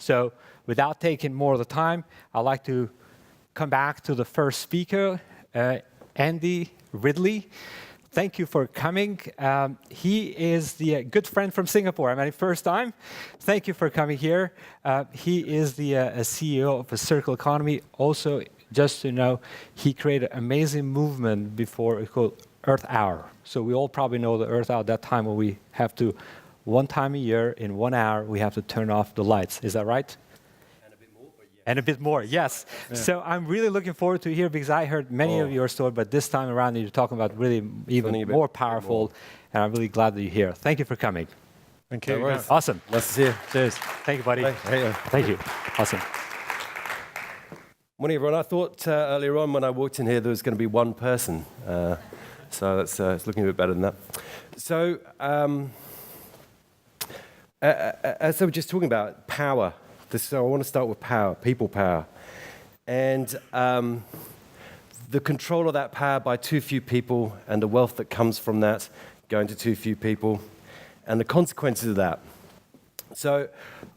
So without taking more of the time, I'd like to come back to the first speaker, Andy Ridley. Thank you for coming. He is the good friend from Singapore. I met him first time. Thank you for coming here. He is the CEO of a circular economy. Also, just to know, he created an amazing movement before called Earth Hour. So we all probably know the Earth Hour, that time when we have to, one time a year, in 1 hour, we have to turn off the lights. Is that right? And a bit more, yes. Yeah. So I'm really looking forward to hear, because I heard many of your stories, but this time around you're talking about really even more powerful, and I'm really glad that you're here. Thank you for coming. Thank you. No, awesome. Nice to see you. Cheers. Thank you, buddy. Thank you. Awesome. Morning, everyone. I thought earlier on when I walked in here there was going to be one person, so it's looking a bit better than that. So, as I was just talking about power. So I want to start with power, people power. And the control of that power by too few people and the wealth that comes from that going to too few people and the consequences of that. So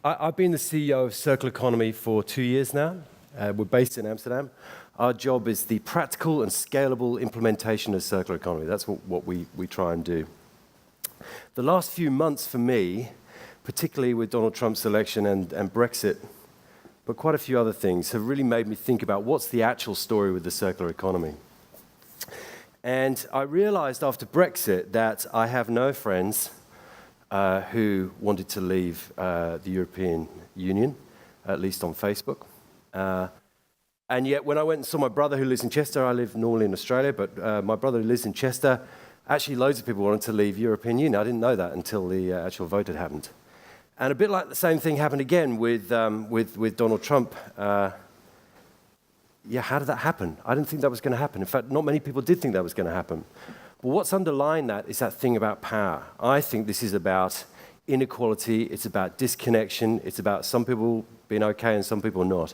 I've been the CEO of Circular Economy for 2 years now. We're based in Amsterdam. Our job is the practical and scalable implementation of circular economy. That's what we try and do. The last few months for me, particularly with Donald Trump's election and Brexit, but quite a few other things, have really made me think about what's the actual story with the circular economy. And I realized after Brexit that I have no friends who wanted to leave the European Union, at least on Facebook. And yet when I went and saw my brother who lives in Chester, I live normally in Australia, but my brother who lives in Chester, actually loads of people wanted to leave European Union. I didn't know that until the actual vote had happened. And a bit like the same thing happened again with Donald Trump. How did that happen? I didn't think that was going to happen. In fact, not many people did think that was going to happen. But what's underlying that is that thing about power. I think this is about inequality. It's about disconnection. It's about some people being okay and some people not.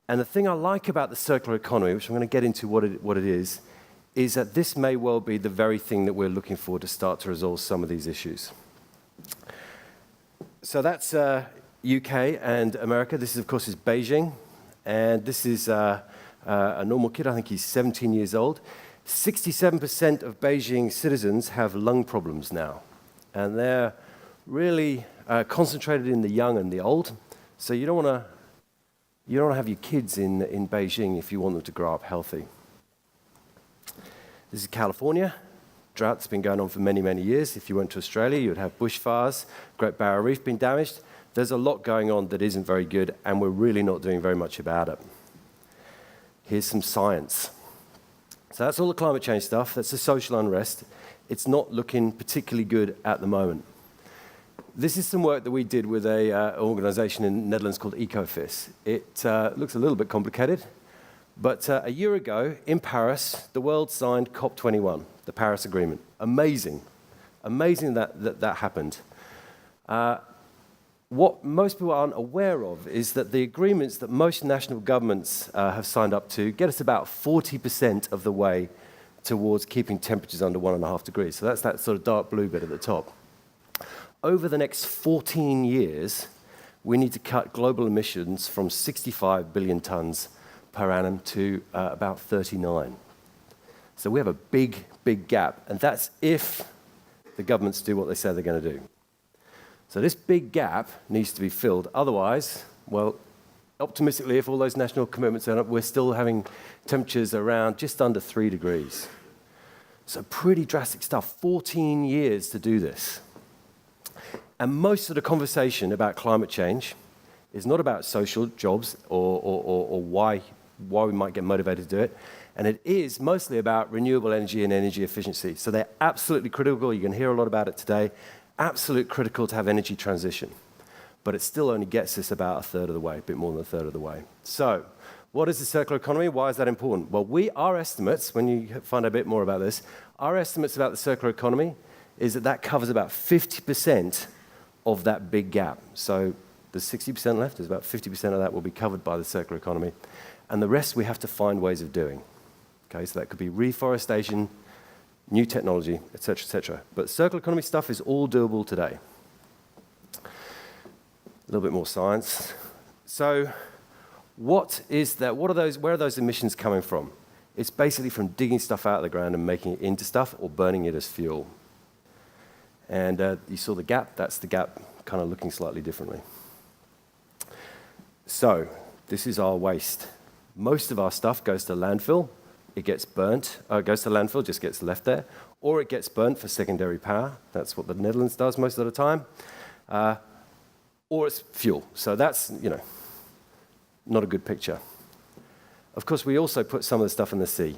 And the thing I like about the circular economy, which I'm going to get into what it is that this may well be the very thing that we're looking for to start to resolve some of these issues. So that's UK and America. This, of course, is Beijing. And this is a normal kid. I think he's 17 years old. 67% of Beijing citizens have lung problems now. And they're really concentrated in the young and the old. So you don't want to have your kids in Beijing if you want them to grow up healthy. This is California. Drought's been going on for many, many years. If you went to Australia, you'd have bushfires, Great Barrier Reef being damaged. There's a lot going on that isn't very good, and we're really not doing very much about it. Here's some science. So that's all the climate change stuff. That's the social unrest. It's not looking particularly good at the moment. This is some work that we did with an organization in the Netherlands called Ecofis. It looks a little bit complicated, but a year ago in Paris, the world signed COP21. The Paris Agreement. Amazing. Amazing that happened. What most people aren't aware of is that the agreements that most national governments have signed up to get us about 40% of the way towards keeping temperatures under 1.5 degrees. So that's that sort of dark blue bit at the top. Over the next 14 years, we need to cut global emissions from 65 billion tons per annum to about 39. So we have a big gap, and that's if the governments do what they say they're going to do. So this big gap needs to be filled. Otherwise, well, optimistically, if all those national commitments are up, we're still having temperatures around just under 3 degrees. So pretty drastic stuff. 14 years to do this. And most of the conversation about climate change is not about social jobs or why we might get motivated to do it. And it is mostly about renewable energy and energy efficiency. So they're absolutely critical. You can hear a lot about it today. Absolutely critical to have energy transition. But it still only gets us about a third of the way, a bit more than a third of the way. So what is the circular economy? Why is that important? Well, our estimates, when you find a bit more about this, our estimates about the circular economy is that covers about 50% of that big gap. So there's 60% left. There's about 50% of that will be covered by the circular economy. And the rest we have to find ways of doing. Okay, so that could be reforestation, new technology, et cetera, et cetera. But circular economy stuff is all doable today. A little bit more science. So what is that? What are those? Where are those emissions coming from? It's basically from digging stuff out of the ground and making it into stuff or burning it as fuel. And you saw the gap. That's the gap kind of looking slightly differently. So this is our waste. Most of our stuff goes to landfill. It gets burnt. It goes to landfill, just gets left there. Or it gets burnt for secondary power. That's what the Netherlands does most of the time. Or it's fuel. So that's, not a good picture. Of course, we also put some of the stuff in the sea.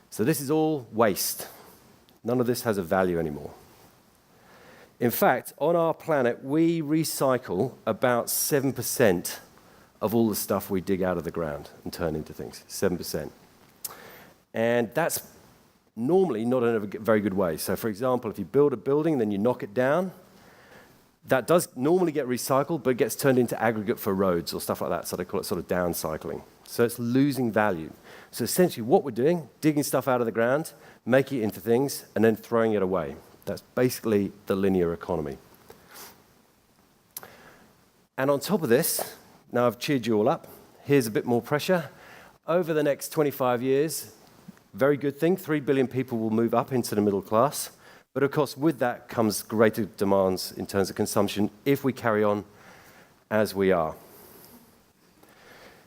So this is all waste. None of this has a value anymore. In fact, on our planet, we recycle about 7% of all the stuff we dig out of the ground and turn into things, 7%. And that's normally not in a very good way. So for example, if you build a building, then you knock it down, that does normally get recycled, but it gets turned into aggregate for roads or stuff like that. So they call it sort of downcycling. So it's losing value. So essentially what we're doing, digging stuff out of the ground, making it into things, and then throwing it away. That's basically the linear economy. And on top of this, now I've cheered you all up, here's a bit more pressure. Over the next 25 years, very good thing, 3 billion people will move up into the middle class. But of course, with that comes greater demands in terms of consumption if we carry on as we are.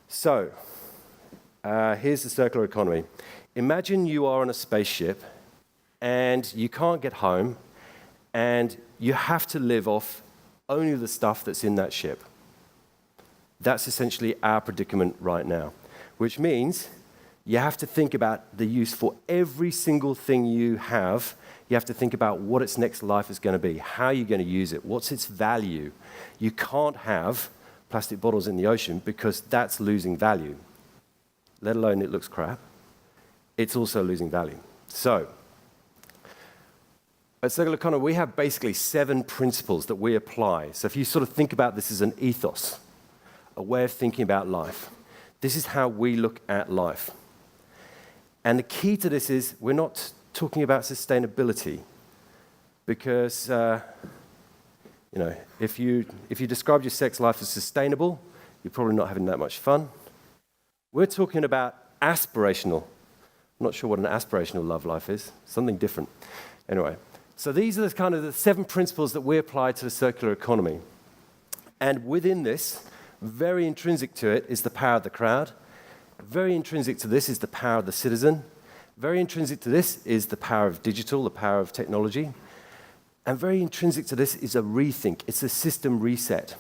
So, here's the circular economy. Imagine you are on a spaceship and you can't get home and you have to live off only the stuff that's in that ship. That's essentially our predicament right now, which means you have to think about the use for every single thing you have. You have to think about what its next life is going to be, how you're going to use it, what's its value. You can't have plastic bottles in the ocean because that's losing value, let alone it looks crap. It's also losing value. So, at Circular Economy, we have basically 7 principles that we apply. So if you sort of think about this as an ethos, a way of thinking about life, this is how we look at life. And the key to this is we're not talking about sustainability because, if you described your sex life as sustainable, you're probably not having that much fun. We're talking about aspirational. I'm not sure what an aspirational love life is. Something different. Anyway, so these are the kind of the 7 principles that we apply to the circular economy. And within this, very intrinsic to it is the power of the crowd. Very intrinsic to this is the power of the citizen. Very intrinsic to this is the power of digital, the power of technology. And very intrinsic to this is a rethink. It's a system reset.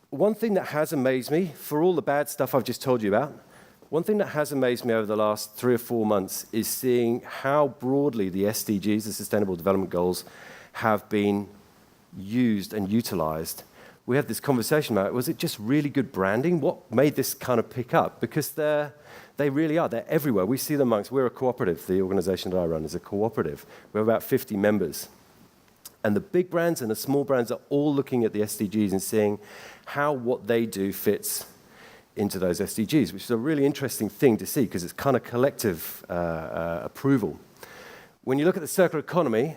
One thing that has amazed me, for all the bad stuff I've just told you about, one thing that has amazed me over the last 3 or 4 months is seeing how broadly the SDGs, the Sustainable Development Goals, have been used and utilized. We had this conversation about, was it just really good branding? What made this kind of pick up? Because they really are. They're everywhere. We see them amongst, we're a cooperative. The organization that I run is a cooperative. We have about 50 members. And the big brands and the small brands are all looking at the SDGs and seeing how what they do fits into those SDGs, which is a really interesting thing to see because it's kind of collective approval. When you look at the circular economy,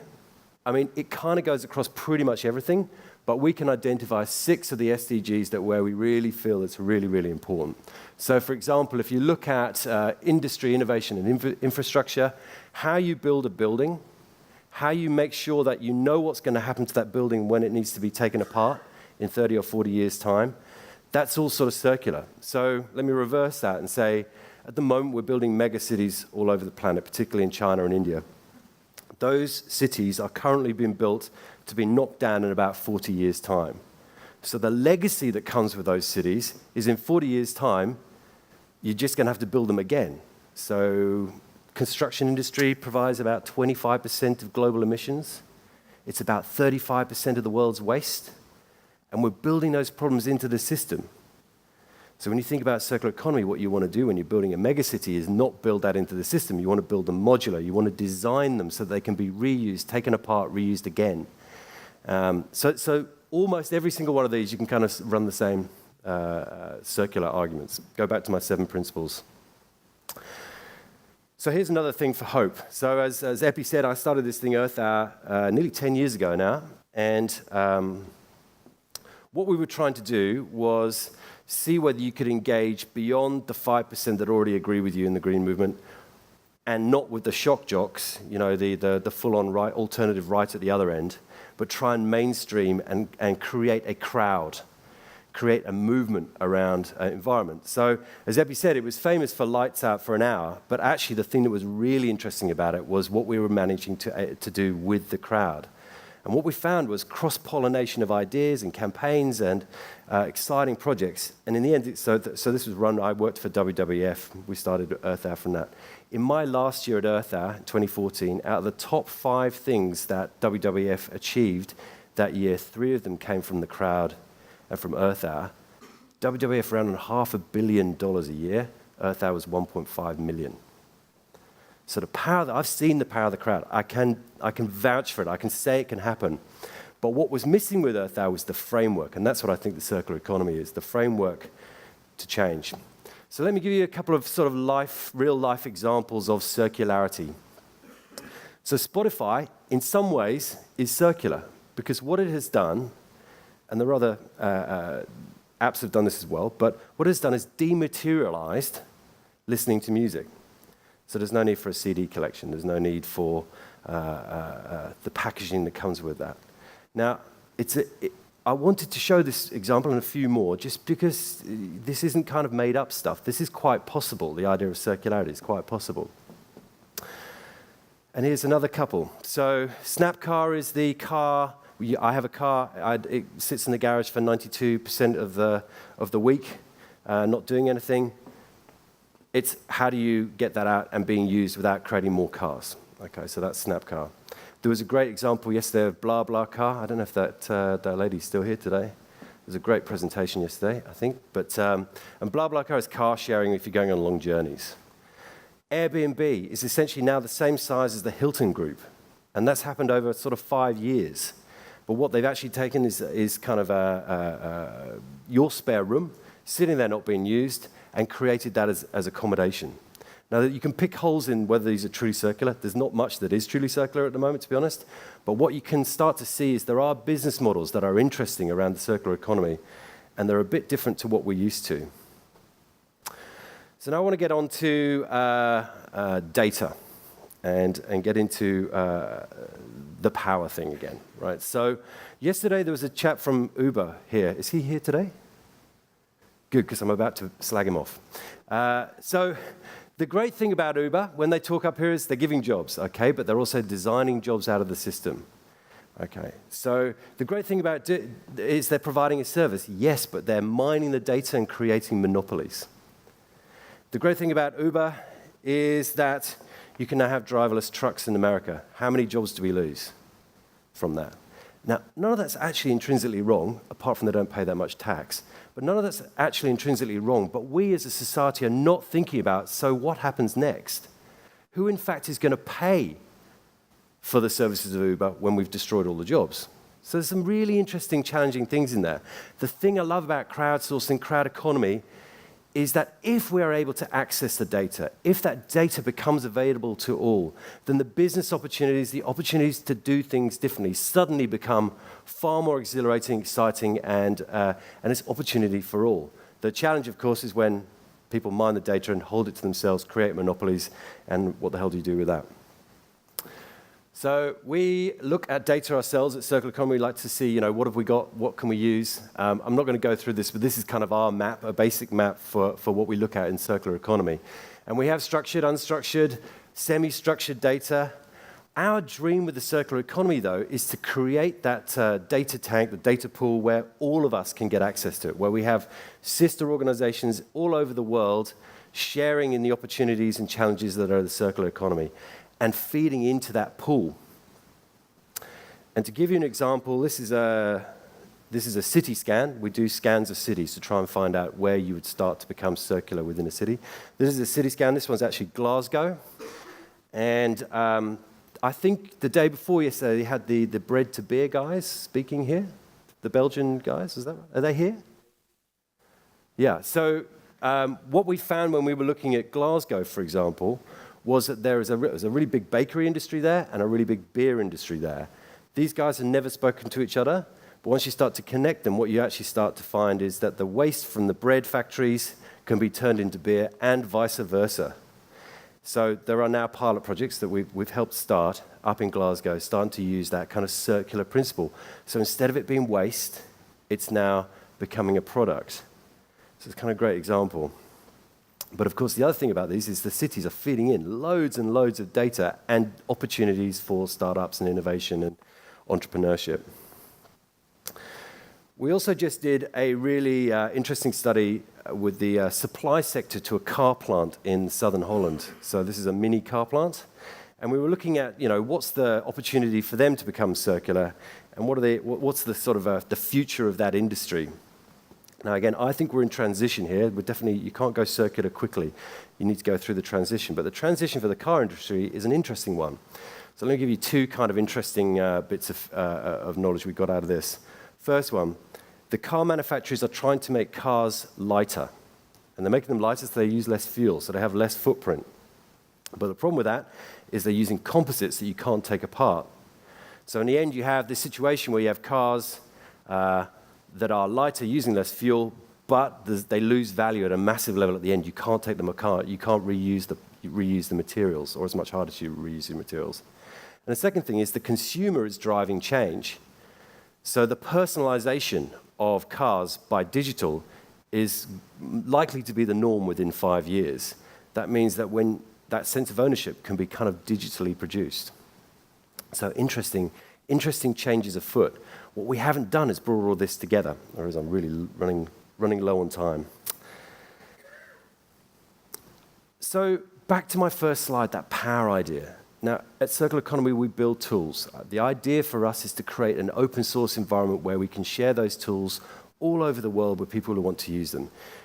I mean, it kind of goes across pretty much everything, but we can identify 6 of the SDGs that where we really feel it's really, really important. So, for example, if you look at industry, innovation, and infrastructure, how you build a building, how you make sure that you know what's going to happen to that building when it needs to be taken apart in 30 or 40 years' time, that's all sort of circular. So let me reverse that and say, at the moment, we're building mega cities all over the planet, particularly in China and India. Those cities are currently being built to be knocked down in about 40 years' time. So the legacy that comes with those cities is in 40 years' time, you're just going to have to build them again. So construction industry provides about 25% of global emissions. It's about 35% of the world's waste. And we're building those problems into the system. So when you think about circular economy, what you want to do when you're building a megacity is not build that into the system. You want to build them modular. You want to design them so they can be reused, taken apart, reused again. So almost every single one of these, you can kind of run the same circular arguments. Go back to my 7 principles. So here's another thing for hope. So as Epi said, I started this thing, Earth Hour, nearly 10 years ago now. And what we were trying to do was see whether you could engage beyond the 5% that already agree with you in the green movement, and not with the shock jocks, the full-on right, alternative right at the other end, but try and mainstream and create a crowd, create a movement around environment. So, as Epi said, it was famous for lights out for an hour, but actually the thing that was really interesting about it was what we were managing to do with the crowd. And what we found was cross-pollination of ideas and campaigns and exciting projects. And in the end, so this was run, I worked for WWF. We started Earth Hour from that. In my last year at Earth Hour, 2014, out of the top 5 things that WWF achieved that year, 3 of them came from the crowd and from Earth Hour. WWF ran $500 million a year. Earth Hour was 1.5 million. So the power I've seen the power of the crowd. I can vouch for it. I can say it can happen. But what was missing with Earth Hour was the framework, and that's what I think the circular economy is, the framework to change. So let me give you a couple of sort of real life examples of circularity. So Spotify, in some ways, is circular because what it has done, and there are other apps have done this as well, but what it has done is dematerialized listening to music. So there's no need for a CD collection. There's no need for the packaging that comes with that. Now, I wanted to show this example and a few more just because this isn't kind of made up stuff. This is quite possible. The idea of circularity is quite possible. And here's another couple. So Snapcar is the car. I have a car. It sits in the garage for 92% of the week, not doing anything. It's how do you get that out and being used without creating more cars? Okay, so that's Snapcar. There was a great example yesterday of BlaBlaCar. I don't know if that lady's still here today. It was a great presentation yesterday, I think. And BlaBlaCar is car sharing if you're going on long journeys. Airbnb is essentially now the same size as the Hilton Group, and that's happened over sort of 5 years. But what they've actually taken is kind of your spare room, sitting there not being used, and created that as accommodation. Now, you can pick holes in whether these are truly circular. There's not much that is truly circular at the moment, to be honest. But what you can start to see is there are business models that are interesting around the circular economy, and they're a bit different to what we're used to. So now I want to get on to data and get into the power thing again, right? So yesterday there was a chap from Uber here. Is he here today? Good, because I'm about to slag him off. So the great thing about Uber, when they talk up here, is they're giving jobs, okay? But they're also designing jobs out of the system, okay? So the great thing about it is they're providing a service, yes, but they're mining the data and creating monopolies. The great thing about Uber is that you can now have driverless trucks in America. How many jobs do we lose from that? Now, none of that's actually intrinsically wrong, apart from they don't pay that much tax. But none of that's actually intrinsically wrong. But we as a society are not thinking about, so what happens next? Who, in fact, is going to pay for the services of Uber when we've destroyed all the jobs? So there's some really interesting, challenging things in there. The thing I love about crowdsourcing, crowd economy, is that if we are able to access the data, if that data becomes available to all, then the business opportunities, the opportunities to do things differently suddenly become far more exhilarating, exciting, and it's opportunity for all. The challenge, of course, is when people mine the data and hold it to themselves, create monopolies, and what the hell do you do with that? So we look at data ourselves at Circular Economy. We like to see, what have we got, what can we use? I'm not going to go through this, but this is kind of our map, a basic map for what we look at in Circular Economy. And we have structured, unstructured, semi-structured data. Our dream with the Circular Economy, though, is to create that data tank, the data pool, where all of us can get access to it, where we have sister organizations all over the world sharing in the opportunities and challenges that are the Circular Economy, and feeding into that pool. And to give you an example, this is a city scan. We do scans of cities to try and find out where you would start to become circular within a city. This is a city scan. This one's actually Glasgow. And I think the day before yesterday, they had the bread to beer guys speaking here. The Belgian guys, is that right? Are they here? Yeah, so what we found when we were looking at Glasgow, for example, was that there was a really big bakery industry there and a really big beer industry there. These guys have never spoken to each other, but once you start to connect them, what you actually start to find is that the waste from the bread factories can be turned into beer and vice versa. So there are now pilot projects that we've helped start up in Glasgow, starting to use that kind of circular principle. So instead of it being waste, it's now becoming a product. So it's kind of a great example. But of course, the other thing about these is the cities are feeding in loads and loads of data and opportunities for startups and innovation and entrepreneurship. We also just did a really interesting study with the supply sector to a car plant in southern Holland. So this is a mini car plant. And we were looking at, what's the opportunity for them to become circular, and what's the sort of the future of that industry. Now, again, I think we're in transition here. You can't go circular quickly. You need to go through the transition. But the transition for the car industry is an interesting one. So let me give you two kind of interesting bits of knowledge we got out of this. First one, the car manufacturers are trying to make cars lighter. And they're making them lighter so they use less fuel, so they have less footprint. But the problem with that is they're using composites that you can't take apart. So in the end, you have this situation where you have cars that are lighter, using less fuel, but they lose value at a massive level at the end. You can't take them apart. You can't reuse the materials, or it's much harder to reuse the materials. And the second thing is the consumer is driving change. So the personalization of cars by digital is likely to be the norm within 5 years. That means that when that sense of ownership can be kind of digitally produced. So interesting changes afoot. What we haven't done is brought all this together, or as I'm really running low on time. So back to my first slide, that power idea. Now, at Circular Economy, we build tools. The idea for us is to create an open source environment where we can share those tools all over the world with people who want to use them.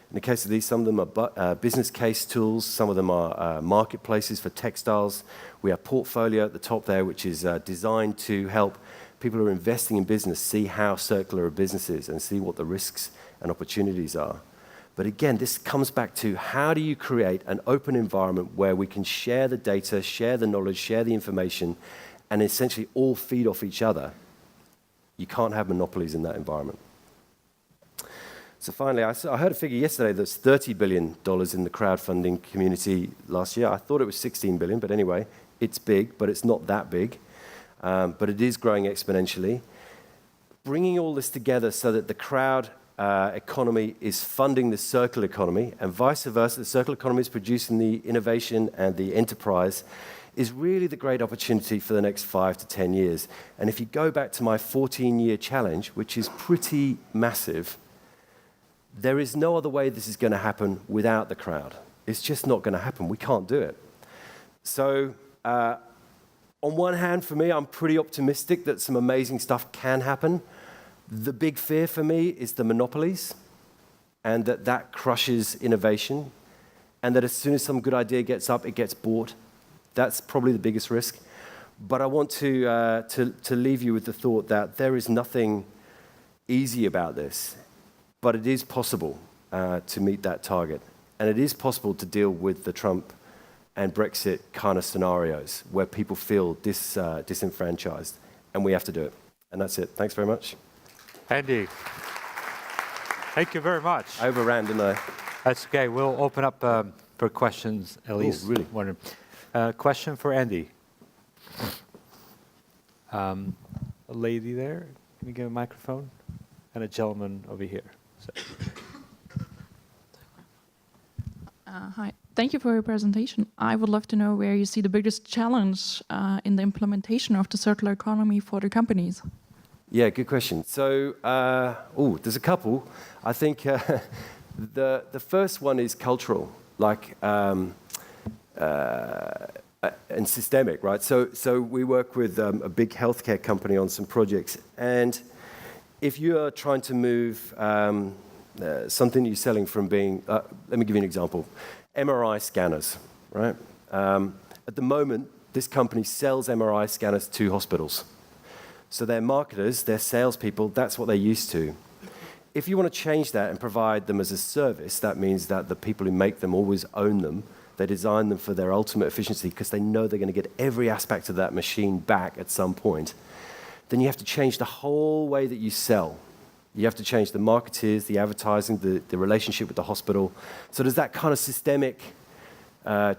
In the case of these, some of them are business case tools, some of them are marketplaces for textiles. We have Portfolio at the top there, which is designed to help people who are investing in business see how circular a business is and see what the risks and opportunities are. But again, this comes back to how do you create an open environment where we can share the data, share the knowledge, share the information, and essentially all feed off each other. You can't have monopolies in that environment. So finally, I heard a figure yesterday that's $30 billion in the crowdfunding community last year. I thought it was $16 billion, but anyway, it's big, but it's not that big. But it is growing exponentially. Bringing all this together so that the crowd economy is funding the circular economy, and vice versa, the circular economy is producing the innovation and the enterprise, is really the great opportunity for the next 5 to 10 years. And if you go back to my 14-year challenge, which is pretty massive, there is no other way this is going to happen without the crowd. It's just not going to happen. We can't do it. So on one hand, for me, I'm pretty optimistic that some amazing stuff can happen. The big fear for me is the monopolies, and that crushes innovation, and that as soon as some good idea gets up, it gets bought. That's probably the biggest risk. But I want to leave you with the thought that there is nothing easy about this, but it is possible to meet that target. And it is possible to deal with the Trump and Brexit kind of scenarios where people feel disenfranchised, and we have to do it. And that's it. Thanks very much. Andy, thank you very much. I overran, didn't I? That's okay. We'll open up for questions, at least. Really? One question for Andy. A lady there. Can you give a microphone? And a gentleman over here. So. Hi. Thank you for your presentation. I would love to know where you see the biggest challenge in the implementation of the circular economy for the companies. Yeah, good question. So, there's a couple. I think the first one is cultural, and systemic, right? So we work with a big healthcare company on some projects, and if you are trying to move something you're selling from being, let me give you an example, MRI scanners, right? At the moment, this company sells MRI scanners to hospitals. So their marketers, their salespeople, that's what they're used to. If you want to change that and provide them as a service, that means that the people who make them always own them. They design them for their ultimate efficiency because they know they're going to get every aspect of that machine back at some point. then you have to change the whole way that you sell. You have to change the marketeers, the advertising, the relationship with the hospital. So there's that kind of systemic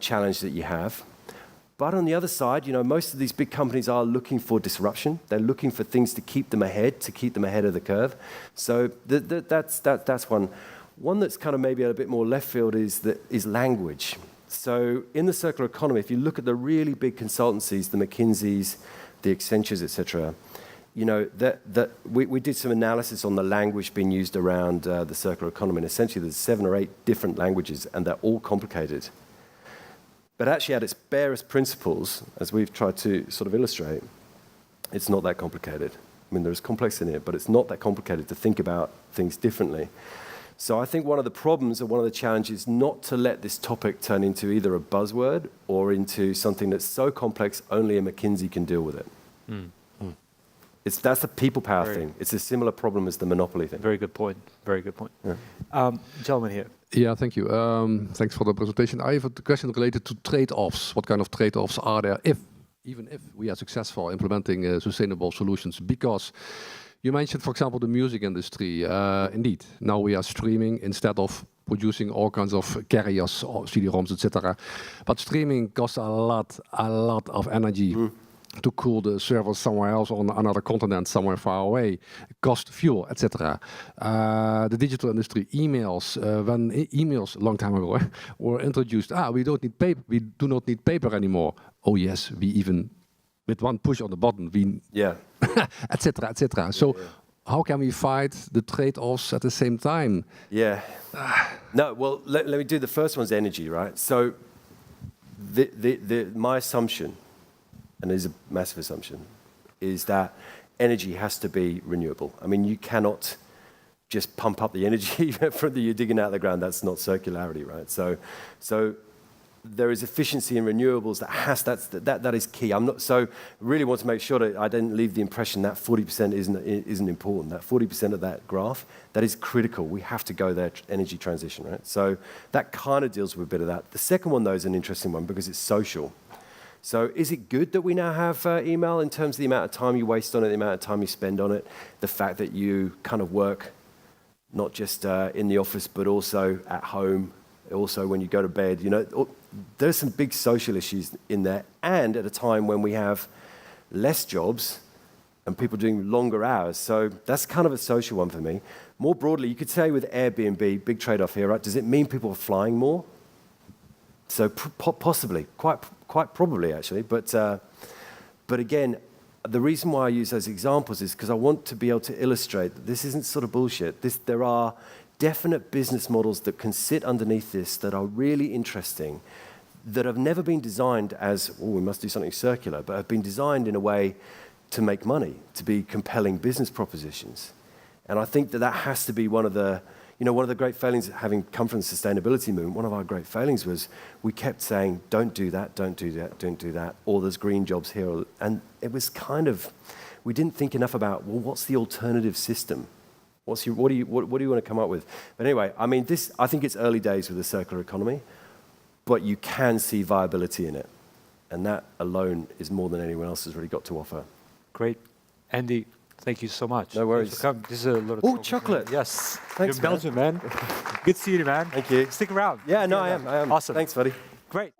challenge that you have. But on the other side, most of these big companies are looking for disruption. They're looking for things to keep them ahead of the curve. So that's one. One that's kind of maybe a bit more left field is language. So in the circular economy, if you look at the really big consultancies, the McKinseys, the Accentures, etc., we did some analysis on the language being used around the circular economy, and essentially there's 7 or 8 different languages, and they're all complicated. But actually, at its barest principles, as we've tried to sort of illustrate, it's not that complicated. I mean, there's complexity in it, but it's not that complicated to think about things differently. So I think one of the problems and one of the challenges is not to let this topic turn into either a buzzword or into something that's so complex only a McKinsey can deal with it. That's the people power thing. It's a similar problem as the monopoly thing. Very good point. Very good point. Yeah. Gentleman here. Yeah, thank you. Thanks for the presentation. I have a question related to trade-offs. What kind of trade-offs are there even if we are successful implementing sustainable solutions? Because you mentioned, for example, the music industry. Indeed, now we are streaming instead of producing all kinds of carriers or CD-ROMs, etc. But streaming costs a lot of energy. To cool the server somewhere else on another continent, somewhere far away, cost fuel, etc. The digital industry, emails, when emails a long time ago were introduced, we don't need paper, we do not need paper anymore. Oh yes, we even, with one push on the button, etc., etc. So how can we fight the trade-offs at the same time? Yeah. No, well, let me do the first one's energy, right? So my assumption, and it is a massive assumption, is that energy has to be renewable. I mean, you cannot just pump up the energy from you're digging out of the ground. That's not circularity, right? So there is efficiency in renewables that is key. Really want to make sure that I didn't leave the impression that 40% isn't important. That 40% of that graph, that is critical. We have to go there, energy transition, right? So that kind of deals with a bit of that. The second one, though, is an interesting one because it's social. So is it good that we now have email in terms of the amount of time you waste on it, the amount of time you spend on it, the fact that you kind of work not just in the office but also at home, also when you go to bed? There's some big social issues in there, and at a time when we have less jobs and people doing longer hours. So that's kind of a social one for me. More broadly, you could say with Airbnb, big trade-off here, right? Does it mean people are flying more? So possibly, quite probably actually, but again, the reason why I use those examples is because I want to be able to illustrate that this isn't sort of bullshit. There are definite business models that can sit underneath this that are really interesting, that have never been designed as, we must do something circular, but have been designed in a way to make money, to be compelling business propositions. And I think that has to be one of the great failings, having come from the sustainability movement, one of our great failings was we kept saying, don't do that, don't do that, don't do that, or there's green jobs here. And it was kind of, we didn't think enough about, well, what's the alternative system? What do you want to come up with? But anyway, I mean, I think it's early days with the circular economy, but you can see viability in it. And that alone is more than anyone else has really got to offer. Great. Andy, thank you so much. No worries. This is a little. Oh, chocolate. Yes. Thanks, You're Belgian, man. Good to see you, man. Thank you. Stick around. Yeah, no, I am. Awesome. Thanks, buddy. Great.